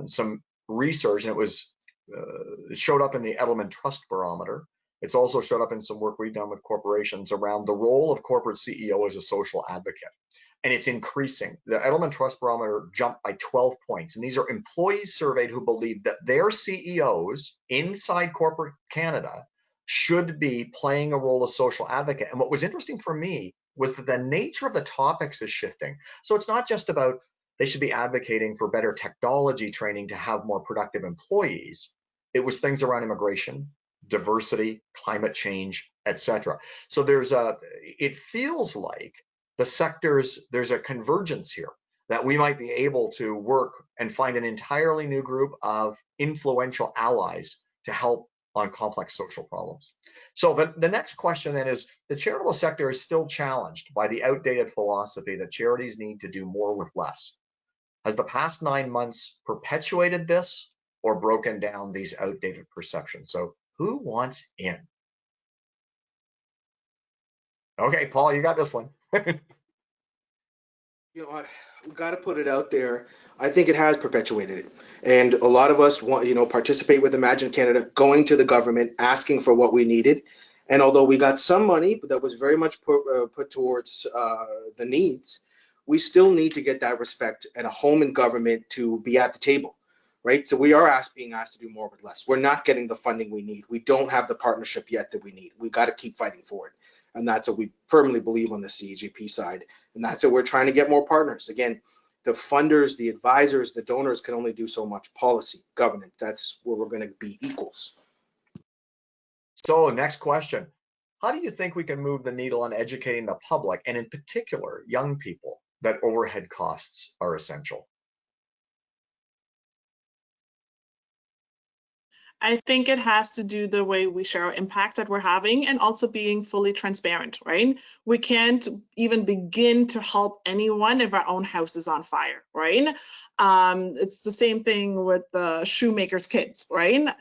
some research, and it showed up in the Edelman Trust Barometer. It's also showed up in some work we've done with corporations around the role of corporate CEO as a social advocate. And it's increasing. The Edelman Trust Barometer jumped by 12 points. And these are employees surveyed who believe that their CEOs inside corporate Canada should be playing a role as social advocate. And what was interesting for me was that the nature of the topics is shifting. So it's not just about they should be advocating for better technology training to have more productive employees. It was things around immigration, diversity, climate change, etc. So it feels like the sectors, there's a convergence here that we might be able to work and find an entirely new group of influential allies to help on complex social problems. So the next question then is, the charitable sector is still challenged by the outdated philosophy that charities need to do more with less. Has the past 9 months perpetuated this or broken down these outdated perceptions? So who wants in? Okay, Paul, you got this one. You know, we got to put it out there. I think it has perpetuated it, and a lot of us want, participate with Imagine Canada, going to the government, asking for what we needed. And although we got some money that was very much put towards the needs, we still need to get that respect and a home in government to be at the table, right? So we are being asked to do more with less. We're not getting the funding we need. We don't have the partnership yet that we need. We got to keep fighting for it. And that's what we firmly believe on the CAGP side. And that's what we're trying to get more partners. Again, the funders, the advisors, the donors can only do so much. Policy, government, that's where we're going to be equals. So next question. How do you think we can move the needle on educating the public, and in particular, young people, that overhead costs are essential? I think it has to do the way we share our impact that we're having, and also being fully transparent, right? We can't even begin to help anyone if our own house is on fire, right? It's the same thing with the shoemaker's kids, right?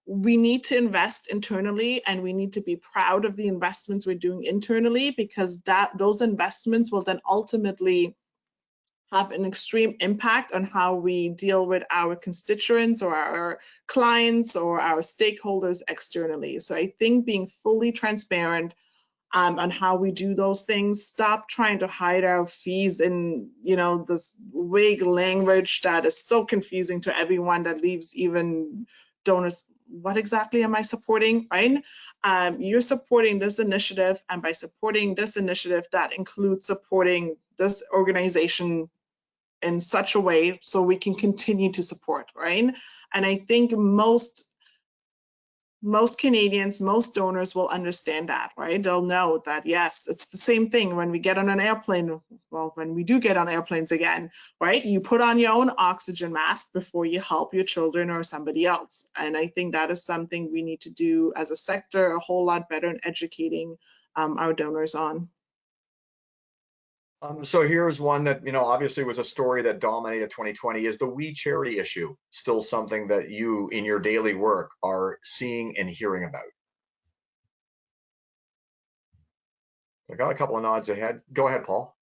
We need to invest internally, and we need to be proud of the investments we're doing internally, because those investments will then ultimately have an extreme impact on how we deal with our constituents or our clients or our stakeholders externally. So I think being fully transparent on how we do those things, stop trying to hide our fees in, this vague language that is so confusing to everyone, that leaves even donors what exactly am I supporting, right? You're supporting this initiative, and by supporting this initiative, that includes supporting this organization in such a way so we can continue to support, right? And I think most Canadians, most donors will understand that, right? They'll know that, yes, it's the same thing when we get on an airplane. Well, when we do get on airplanes again, right? You put on your own oxygen mask before you help your children or somebody else. And I think that is something we need to do as a sector a whole lot better in educating our donors on. So here's one that, obviously was a story that dominated 2020. Is the We Charity issue still something that you, in your daily work, are seeing and hearing about? I got a couple of nods ahead. Go ahead, Paul.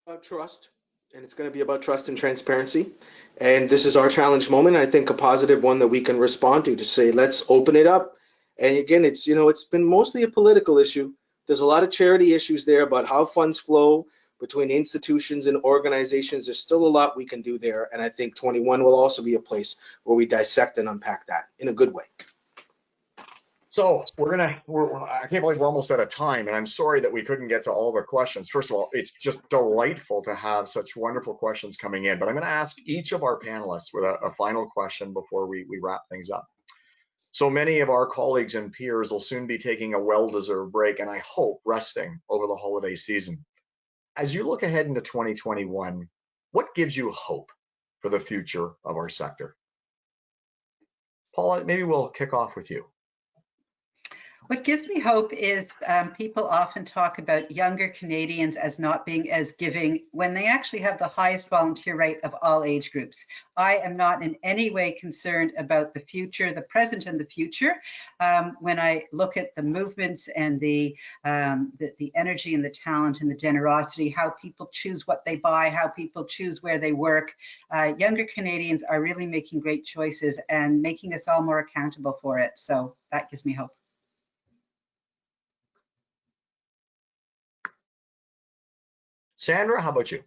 About trust, and it's going to be about trust and transparency. And this is our challenge moment. I think a positive one that we can respond to say, let's open it up. And again, it's been mostly a political issue. There's a lot of charity issues there about how funds flow between institutions and organizations. There's still a lot we can do there. And I think 21 will also be a place where we dissect and unpack that in a good way. So I can't believe we're almost out of time, and I'm sorry that we couldn't get to all the questions. First of all, it's just delightful to have such wonderful questions coming in, but I'm going to ask each of our panelists with a final question before we wrap things up. So many of our colleagues and peers will soon be taking a well-deserved break, and I hope resting over the holiday season. As you look ahead into 2021, what gives you hope for the future of our sector? Paula, maybe we'll kick off with you. What gives me hope is people often talk about younger Canadians as not being as giving when they actually have the highest volunteer rate of all age groups. I am not in any way concerned about the future, the present and the future. When I look at the movements and the energy and the talent and the generosity, how people choose what they buy, how people choose where they work, younger Canadians are really making great choices and making us all more accountable for it. So that gives me hope. Sandra, how about you?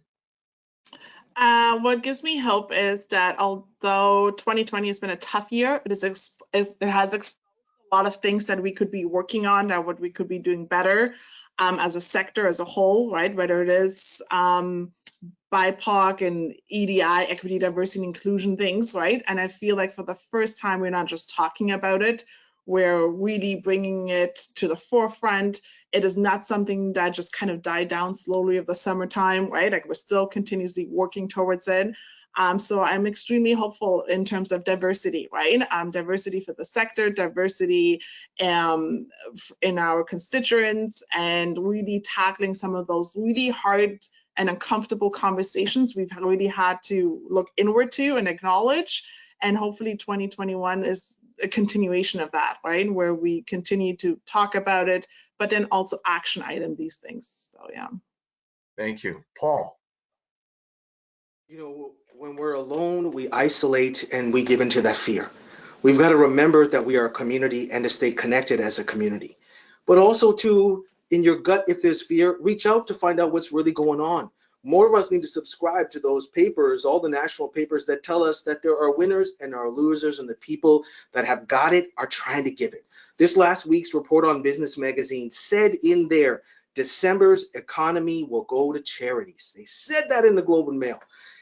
What gives me hope is that although 2020 has been a tough year, it has exposed a lot of things that we could be working on, that what we could be doing better as a sector as a whole, right? Whether it is BIPOC and EDI, equity, diversity, and inclusion things, right? And I feel like for the first time, we're not just talking about it, we're really bringing it to the forefront. It is not something that just kind of died down slowly of the summertime, right? Like we're still continuously working towards it. So I'm extremely hopeful in terms of diversity, right? Diversity for the sector, diversity in our constituents, and really tackling some of those really hard and uncomfortable conversations we've really had to look inward to and acknowledge. And hopefully 2021 is a continuation of that, right? Where we continue to talk about it, but then also action item these things. So yeah. Thank you. Paul. When we're alone, we isolate and we give into that fear. We've got to remember that we are a community and to stay connected as a community. But also to, in your gut, if there's fear, reach out to find out what's really going on. More of us need to subscribe to those papers, all the national papers that tell us that there are winners and there are losers, and the people that have got it are trying to give it. This last week's report on Business Magazine said in there, December's economy will go to charities. They said that in the Globe and Mail.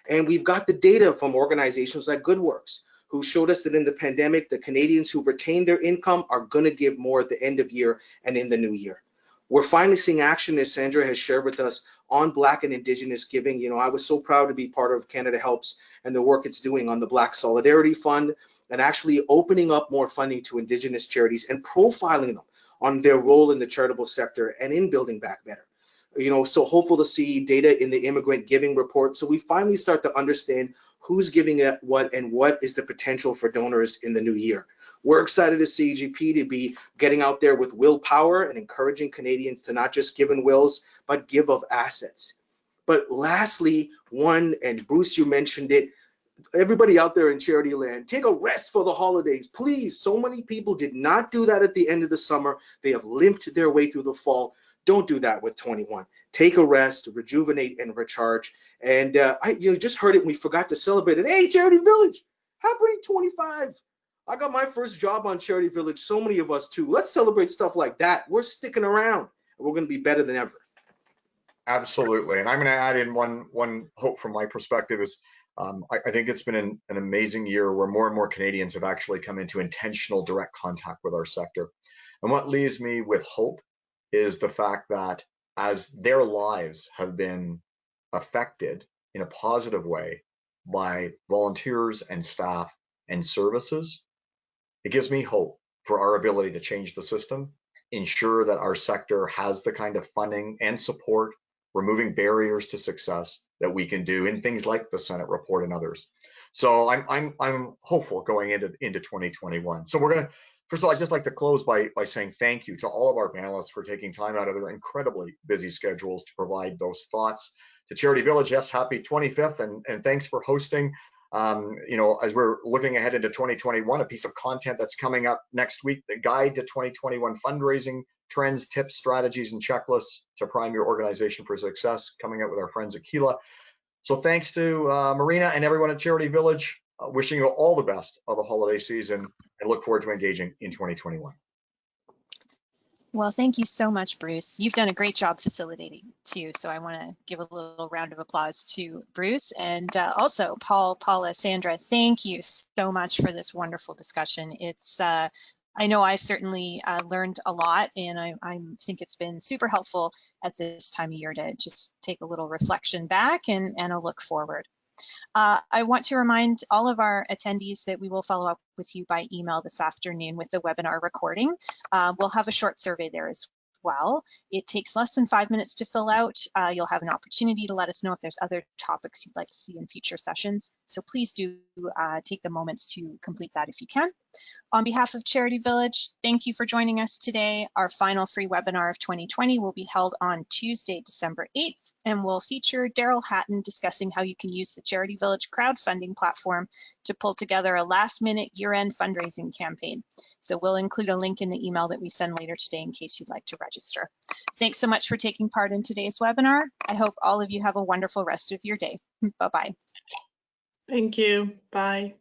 And we've got the data from organizations like GoodWorks, who showed us that in the pandemic, the Canadians who retained their income are going to give more at the end of year and in the new year. We're finally seeing action, as Sandra has shared with us, on Black and Indigenous giving. I was so proud to be part of Canada Helps and the work it's doing on the Black Solidarity Fund, and actually opening up more funding to Indigenous charities and profiling them on their role in the charitable sector and in building back better. So hopeful to see data in the immigrant giving report, so we finally start to understand who's giving at what and what is the potential for donors in the new year. We're excited to see CAGP to be getting out there with Willpower and encouraging Canadians to not just give in wills, but give of assets. But lastly, and Bruce, you mentioned it, everybody out there in charity land, take a rest for the holidays, please. So many people did not do that at the end of the summer. They have limped their way through the fall. Don't do that with 21. Take a rest, rejuvenate, and recharge. And I just heard it, and we forgot to celebrate it. Hey, Charity Village, happy 25. I got my first job on Charity Village. So many of us too. Let's celebrate stuff like that. We're sticking around. We're going to be better than ever. Absolutely. And I'm going to add in one hope from my perspective is I think it's been an amazing year where more and more Canadians have actually come into intentional direct contact with our sector. And what leaves me with hope is the fact that as their lives have been affected in a positive way by volunteers and staff and services, it gives me hope for our ability to change the system, ensure that our sector has the kind of funding and support, removing barriers to success that we can do in things like the Senate report and others. So I'm hopeful going into 2021. So we're gonna, first of all, I'd just like to close by saying thank you to all of our panelists for taking time out of their incredibly busy schedules to provide those thoughts. To Charity Village, yes, happy 25th, and thanks for hosting. You know, as we're looking ahead into 2021, a piece of content that's coming up next week, the guide to 2021 fundraising trends, tips, strategies, and checklists to prime your organization for success, coming out with our friends at Keela. So thanks to Marina and everyone at Charity Village, wishing you all the best of the holiday season and look forward to engaging in 2021. Well, thank you so much, Bruce. You've done a great job facilitating too. So I want to give a little round of applause to Bruce, and also Paul, Paula, Sandra, thank you so much for this wonderful discussion. It's I know I've certainly learned a lot, and I think it's been super helpful at this time of year to just take a little reflection back and a look forward. I want to remind all of our attendees that we will follow up with you by email this afternoon with the webinar recording. We'll have a short survey there as well. It takes less than 5 minutes to fill out. You'll have an opportunity to let us know if there's other topics you'd like to see in future sessions. So please do take the moments to complete that if you can. On behalf of Charity Village, thank you for joining us today. Our final free webinar of 2020 will be held on Tuesday, December 8th, and will feature Daryl Hatton discussing how you can use the Charity Village crowdfunding platform to pull together a last-minute year-end fundraising campaign. So we'll include a link in the email that we send later today in case you'd like to register. Thanks so much for taking part in today's webinar. I hope all of you have a wonderful rest of your day. Bye-bye. Thank you. Bye.